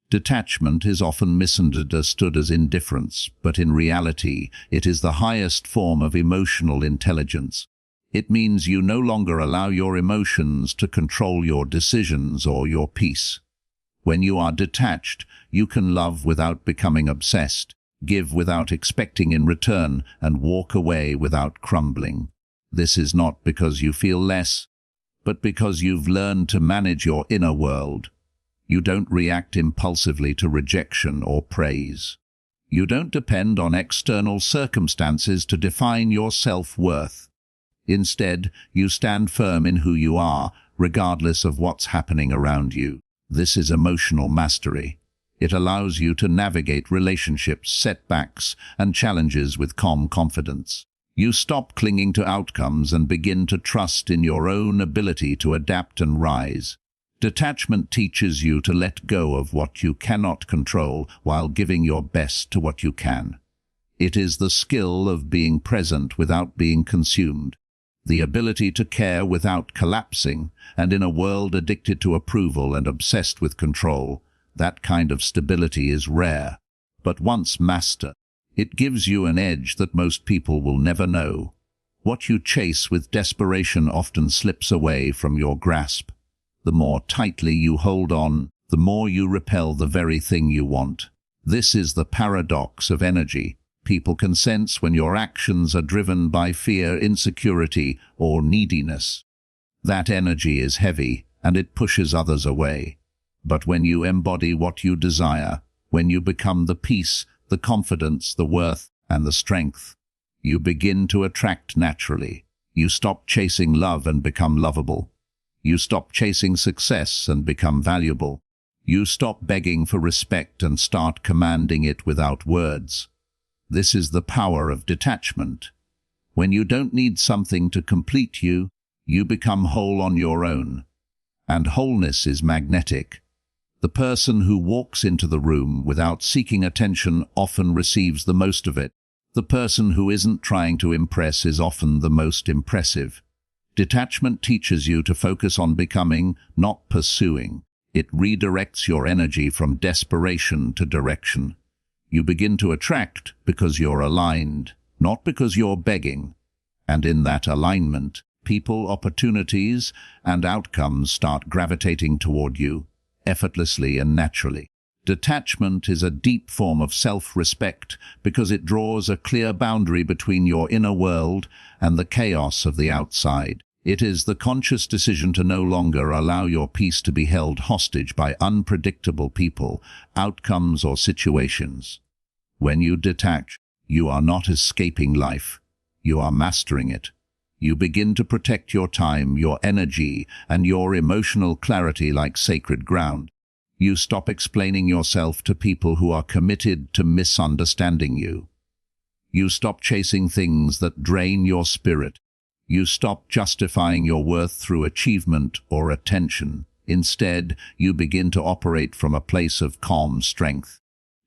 Detachment is often misunderstood as indifference, but in reality, it is the highest form of emotional intelligence. It means you no longer allow your emotions to control your decisions or your peace. When you are detached, you can love without becoming obsessed, give without expecting in return, and walk away without crumbling. This is not because you feel less, but because you've learned to manage your inner world. You don't react impulsively to rejection or praise. You don't depend on external circumstances to define your self-worth. Instead, you stand firm in who you are, regardless of what's happening around you. This is emotional mastery. It allows you to navigate relationships, setbacks, and challenges with calm confidence. You stop clinging to outcomes and begin to trust in your own ability to adapt and rise. Detachment teaches you to let go of what you cannot control while giving your best to what you can. It is the skill of being present without being consumed, the ability to care without collapsing, and in a world addicted to approval and obsessed with control, that kind of stability is rare. But once mastered, it gives you an edge that most people will never know. What you chase with desperation often slips away from your grasp. The more tightly you hold on, the more you repel the very thing you want. This is the paradox of energy. People can sense when your actions are driven by fear, insecurity, or neediness. That energy is heavy, and it pushes others away. But when you embody what you desire, when you become the peace, the confidence, the worth, and the strength, you begin to attract naturally. You stop chasing love and become lovable. You stop chasing success and become valuable. You stop begging for respect and start commanding it without words. This is the power of detachment. When you don't need something to complete you, you become whole on your own. And wholeness is magnetic. The person who walks into the room without seeking attention often receives the most of it. The person who isn't trying to impress is often the most impressive. Detachment teaches you to focus on becoming, not pursuing. It redirects your energy from desperation to direction. You begin to attract because you're aligned, not because you're begging. And in that alignment, people, opportunities, and outcomes start gravitating toward you, effortlessly and naturally. Detachment is a deep form of self-respect because it draws a clear boundary between your inner world and the chaos of the outside. It is the conscious decision to no longer allow your peace to be held hostage by unpredictable people, outcomes, or situations. When you detach, you are not escaping life. You are mastering it. You begin to protect your time, your energy, and your emotional clarity like sacred ground. You stop explaining yourself to people who are committed to misunderstanding you. You stop chasing things that drain your spirit. You stop justifying your worth through achievement or attention. Instead, you begin to operate from a place of calm strength.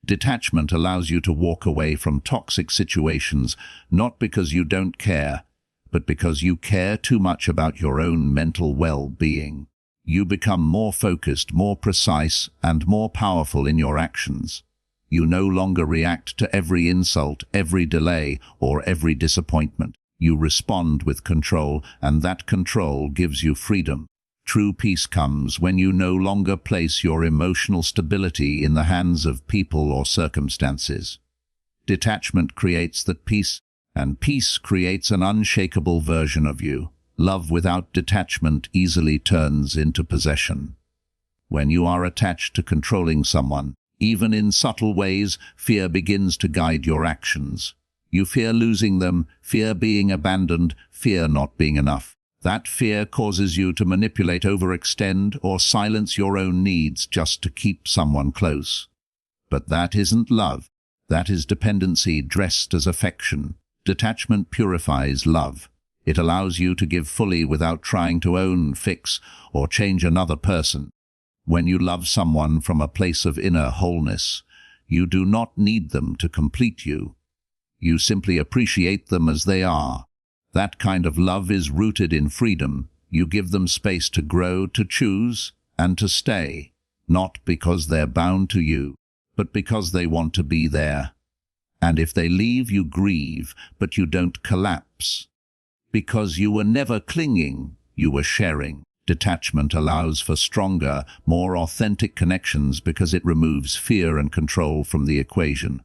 Detachment allows you to walk away from toxic situations, not because you don't care, but because you care too much about your own mental well-being. You become more focused, more precise, and more powerful in your actions. You no longer react to every insult, every delay, or every disappointment. You respond with control, and that control gives you freedom. True peace comes when you no longer place your emotional stability in the hands of people or circumstances. Detachment creates that peace, and peace creates an unshakable version of you. Love without detachment easily turns into possession. When you are attached to controlling someone, even in subtle ways, fear begins to guide your actions. You fear losing them, fear being abandoned, fear not being enough. That fear causes you to manipulate, overextend, or silence your own needs just to keep someone close. But that isn't love. That is dependency dressed as affection. Detachment purifies love. It allows you to give fully without trying to own, fix, or change another person. When you love someone from a place of inner wholeness, you do not need them to complete you. You simply appreciate them as they are. That kind of love is rooted in freedom. You give them space to grow, to choose, and to stay. not because they're bound to you, but because they want to be there. And if they leave, you grieve, but you don't collapse. Because you were never clinging, you were sharing. Detachment allows for stronger, more authentic connections because it removes fear and control from the equation.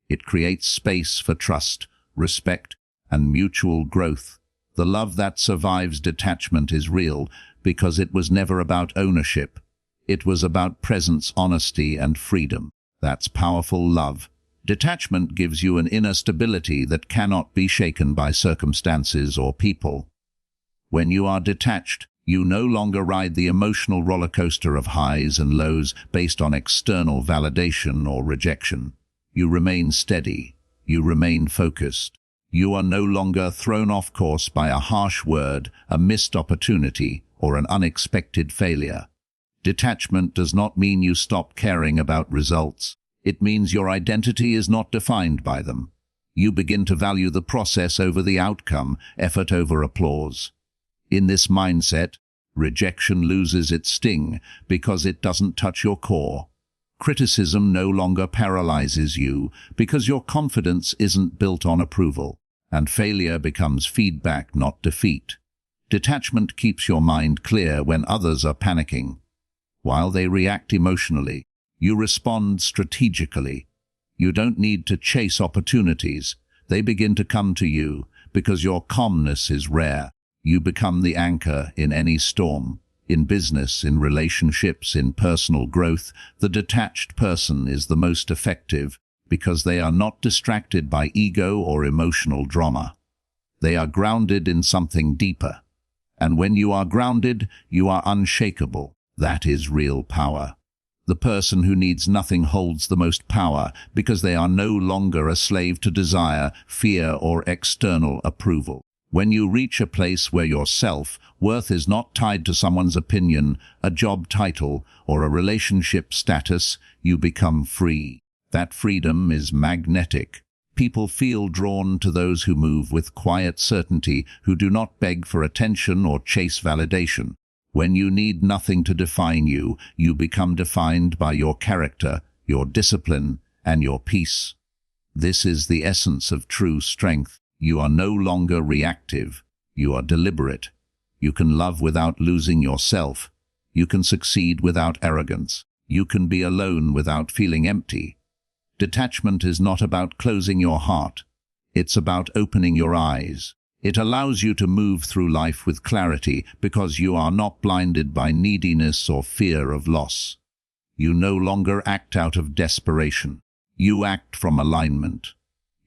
It creates space for trust, respect, and mutual growth. The love that survives detachment is real because it was never about ownership. It was about presence, honesty, and freedom. That's powerful love. Detachment gives you an inner stability that cannot be shaken by circumstances or people. When you are detached, you no longer ride the emotional roller coaster of highs and lows based on external validation or rejection. You remain steady. You remain focused. You are no longer thrown off course by a harsh word, a missed opportunity, or an unexpected failure. Detachment does not mean you stop caring about results. It means your identity is not defined by them. You begin to value the process over the outcome, effort over applause. In this mindset, rejection loses its sting because it doesn't touch your core. Criticism no longer paralyzes you because your confidence isn't built on approval, and failure becomes feedback, not defeat. Detachment keeps your mind clear when others are panicking. While they react emotionally, you respond strategically. You don't need to chase opportunities. They begin to come to you because your calmness is rare. You become the anchor in any storm. In business, in relationships, in personal growth, the detached person is the most effective because they are not distracted by ego or emotional drama. They are grounded in something deeper. And when you are grounded, you are unshakable. That is real power. The person who needs nothing holds the most power because they are no longer a slave to desire, fear, or external approval. When you reach a place where your self-worth is not tied to someone's opinion, a job title, or a relationship status, you become free. That freedom is magnetic. People feel drawn to those who move with quiet certainty, who do not beg for attention or chase validation. When you need nothing to define you, you become defined by your character, your discipline, and your peace. This is the essence of true strength. You are no longer reactive. You are deliberate. You can love without losing yourself. You can succeed without arrogance. You can be alone without feeling empty. Detachment is not about closing your heart. It's about opening your eyes. It allows you to move through life with clarity because you are not blinded by neediness or fear of loss. You no longer act out of desperation. You act from alignment.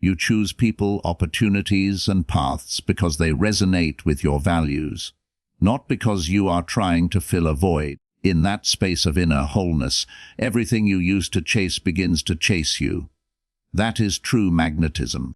You choose people, opportunities, and paths because they resonate with your values, not because you are trying to fill a void. In that space of inner wholeness, everything you used to chase begins to chase you. That is true magnetism.